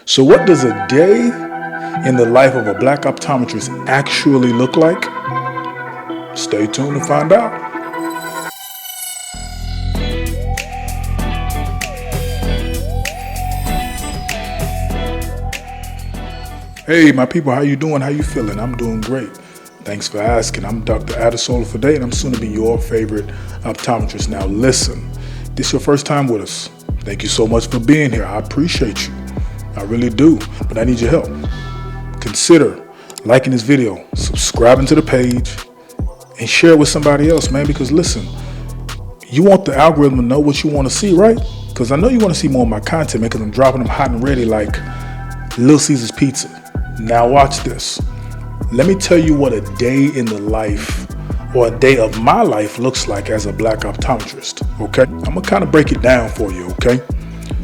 So what does a day in the life of a black optometrist actually look like? Stay tuned to find out. Hey, my people, how you doing? How you feeling? I'm doing great. Thanks for asking. I'm Dr. Adesola Fade, and I'm soon to be your favorite optometrist. Now listen, this is your first time with us. Thank you so much for being here. I appreciate you. I really do, but I need your help. Consider liking this video, subscribing to the page, and share it with somebody else, man, because listen, you want the algorithm to know what you want to see, right? Because I know you want to see more of my content, man, because I'm dropping them hot and ready like Little Caesar's Pizza. Now watch this. Let me tell you what a day in the life or a day of my life looks like as a black optometrist, okay? I'm gonna kind of break it down for you, okay?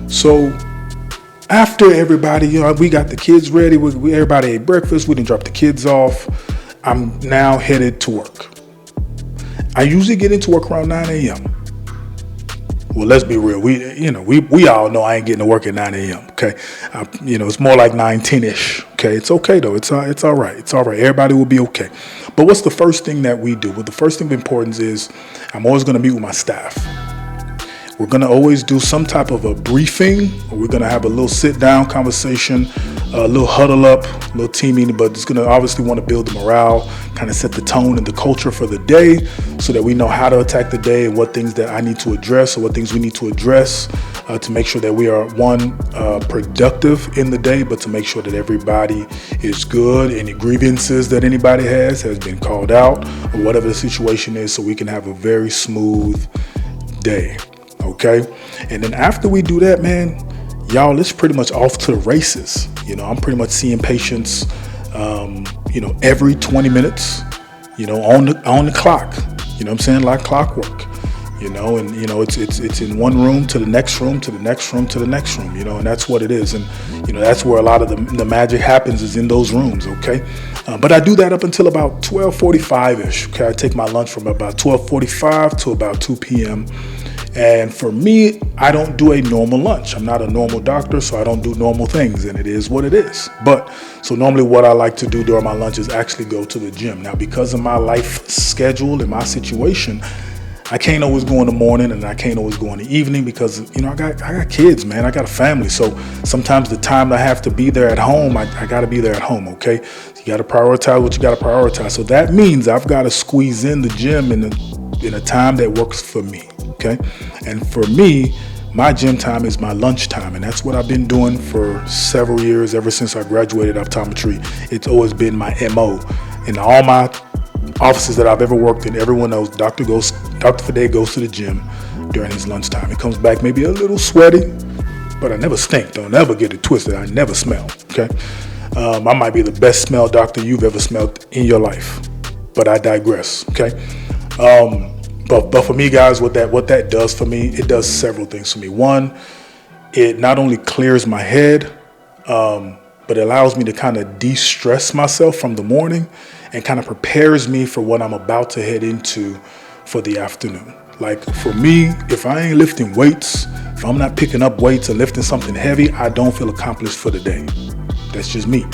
So after everybody, we got the kids ready, everybody ate breakfast, we didn't drop the kids off, I'm now headed to work. I usually get into work around 9 a.m. Well, let's be real. We all know I ain't getting to work at 9 a.m. Okay, it's more like 9:10ish. Okay, it's okay though. It's all right. It's all right. Everybody will be okay. But what's the first thing that we do? Well, the first thing of importance is I'm always going to meet with my staff. We're going to always do some type of a briefing, or we're going to have a little sit-down conversation, a little huddle up, a little team meeting, but it's going to obviously want to build the morale, kind of set the tone and the culture for the day so that we know how to attack the day and what things that I need to address or what things we need to address to make sure that we are, productive in the day, but to make sure that everybody is good. Any grievances that anybody has been called out or whatever the situation is so we can have a very smooth day. Okay, and then after we do that, man, y'all, it's pretty much off to the races. I'm pretty much seeing patients, every 20 minutes, on the clock. You know what I'm saying? Like clockwork. It's in one room to the next room to the next room to the next room. And that's what it is. And that's where a lot of the magic happens, is in those rooms. Okay, but I do that up until about 12:45ish. Okay, I take my lunch from about 12:45 to about 2 p.m. And for me, I don't do a normal lunch. I'm not a normal doctor, so I don't do normal things, and it is what it is. But so normally what I like to do during my lunch is actually go to the gym. Now, because of my life schedule and my situation, I can't always go in the morning and I can't always go in the evening because, I got kids, man. I got a family. So sometimes the time I have to be there at home, I got to be there at home, okay? You got to prioritize what you got to prioritize. So that means I've got to squeeze in the gym in a time that works for me. Okay, and for me, my gym time is my lunch time, and that's what I've been doing for several years, ever since I graduated optometry. It's always been my MO. In all my offices that I've ever worked in, everyone knows Dr. Fade goes to the gym during his lunchtime. He comes back maybe a little sweaty, but I never stink. Don't ever get it twisted. I never smell. Okay, I might be the best smell doctor you've ever smelled in your life, but I digress. Okay. But for me, guys, what that does for me, it does several things for me. One, it not only clears my head, but it allows me to kind of de-stress myself from the morning and kind of prepares me for what I'm about to head into for the afternoon. Like for me, if I ain't lifting weights, if I'm not picking up weights or lifting something heavy, I don't feel accomplished for the day. That's just me.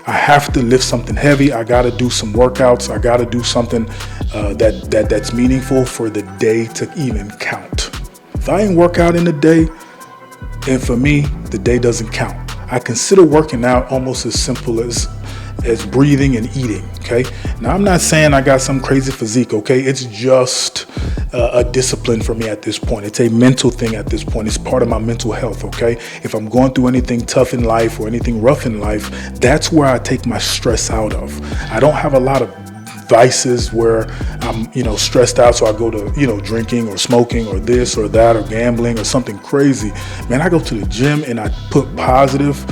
I have to lift something heavy. I got to do some workouts. I got to do something that's meaningful for the day to even count. If I ain't work out in the day, and for me, the day doesn't count. I consider working out almost as simple as breathing and eating, okay? Now, I'm not saying I got some crazy physique, okay? It's just a discipline for me at this point. It's a mental thing at this point. It's part of my mental health, okay? If I'm going through anything tough in life or anything rough in life, that's where I take my stress out of. I don't have a lot of vices where I'm, stressed out, so I go to, drinking or smoking or this or that or gambling or something crazy. Man, I go to the gym and I put positive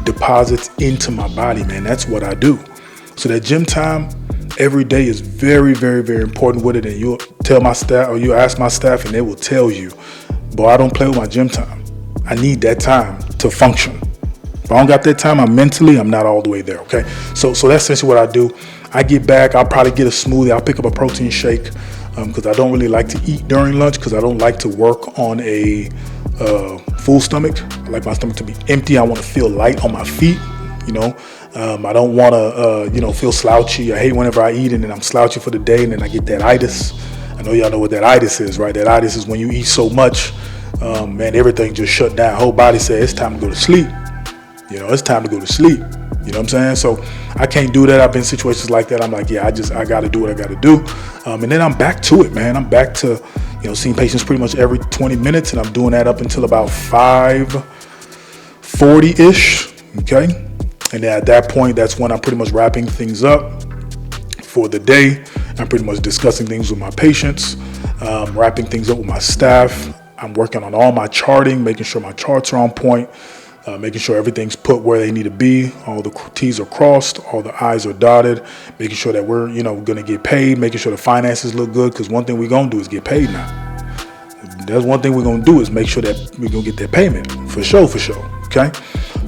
deposits into my body, man. That's what I do. So that gym time every day is very, very, very important with it. And you'll tell my staff, or you ask my staff, and they will tell you, boy, I don't play with my gym time. I need that time to function. If I don't got that time, I'm not all the way there, okay? So that's essentially what I do. I get back, I'll probably get a smoothie. I'll pick up a protein shake because I don't really like to eat during lunch because I don't like to work on a full stomach. I like my stomach to be empty. I want to feel light on my feet. I don't want to, feel slouchy. I hate whenever I eat and then I'm slouchy for the day and then I get that itis. I know y'all know what that itis is, right? That itis is when you eat so much, man, everything just shut down. Whole body says it's time to go to sleep. It's time to go to sleep. You know what I'm saying? So I can't do that. I've been in situations like that. I'm like, yeah, I got to do what I got to do. And then I'm back to it, man. I'm back to, seeing patients pretty much every 20 minutes. And I'm doing that up until about 5:40-ish. Okay. And then at that point, that's when I'm pretty much wrapping things up for the day. I'm pretty much discussing things with my patients, wrapping things up with my staff. I'm working on all my charting, making sure my charts are on point. Making sure everything's put where they need to be, all the T's are crossed, all the I's are dotted, making sure that we're, going to get paid, making sure the finances look good, because one thing we're going to do is get paid now. That's one thing we're going to do is make sure that we're going to get that payment, for sure, okay?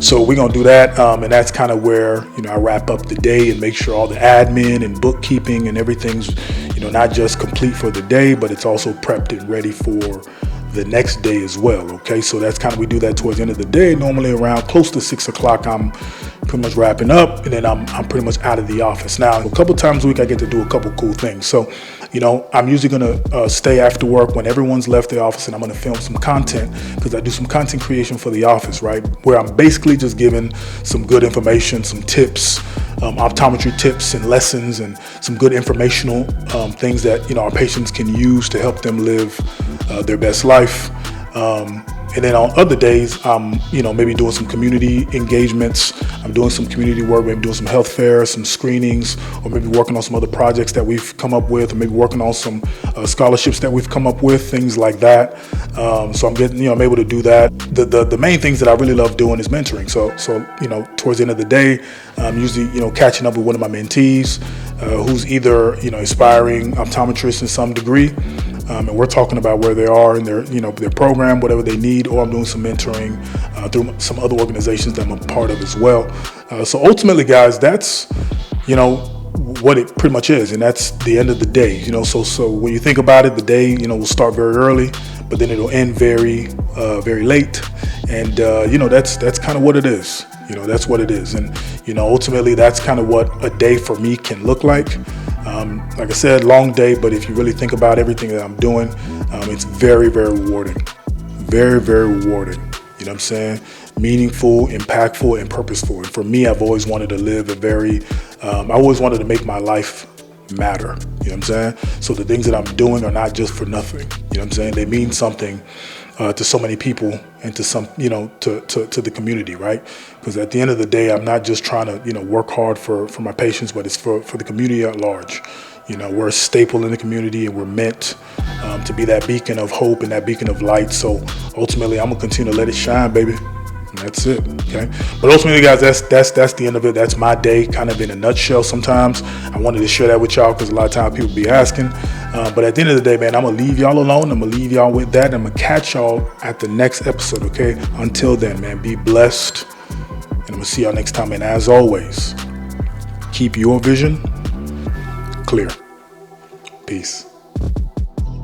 So we're going to do that, and that's kind of where, I wrap up the day and make sure all the admin and bookkeeping and everything's, not just complete for the day, but it's also prepped and ready for the next day as well. Okay, so that's kind of, we do that towards the end of the day. Normally around close to 6 o'clock, I'm pretty much wrapping up, and then I'm pretty much out of the office. Now, a couple times a week, I get to do a couple cool things. So, I'm usually gonna stay after work when everyone's left the office, and I'm gonna film some content, because I do some content creation for the office, right? Where I'm basically just giving some good information, some tips, optometry tips and lessons, and some good informational things that our patients can use to help them live their best life. And then on other days, I'm maybe doing some community engagements. I'm doing some community work, maybe doing some health fairs, some screenings, or maybe working on some other projects that we've come up with, or maybe working on some scholarships that we've come up with, things like that. So I'm getting, I'm able to do that. The main things that I really love doing is mentoring. So towards the end of the day, I'm usually, catching up with one of my mentees, who's either, aspiring optometrist in some degree. And we're talking about where they are in their, their program, whatever they need, or I'm doing some mentoring through some other organizations that I'm a part of as well. So ultimately, guys, that's, what it pretty much is, and that's the end of the day. So when you think about it, the day, will start very early, but then it'll end very, very late, and that's kind of what it is. That's what it is, and ultimately, that's kind of what a day for me can look like. Like I said, long day, but if you really think about everything that I'm doing, it's very, very rewarding. Very, very rewarding. You know what I'm saying? Meaningful, impactful, and purposeful. And for me, I've always wanted to live I always wanted to make my life matter. You know what I'm saying? So the things that I'm doing are not just for nothing. You know what I'm saying? They mean something to so many people and to some, to the community, right? Because at the end of the day, I'm not just trying to, work hard for my patients, but it's for the community at large. We're a staple in the community, and we're meant to be that beacon of hope and that beacon of light. So ultimately, I'm gonna continue to let it shine, baby. And that's it, okay? But ultimately, guys, that's the end of it. That's my day, kind of in a nutshell. Sometimes I wanted to share that with y'all because a lot of times people be asking. But at the end of the day, man, I'm gonna leave y'all alone. I'm gonna leave y'all with that. I'm gonna catch y'all at the next episode, okay? Until then, man, be blessed, and I'm gonna see y'all next time. And as always, keep your vision clear. Peace.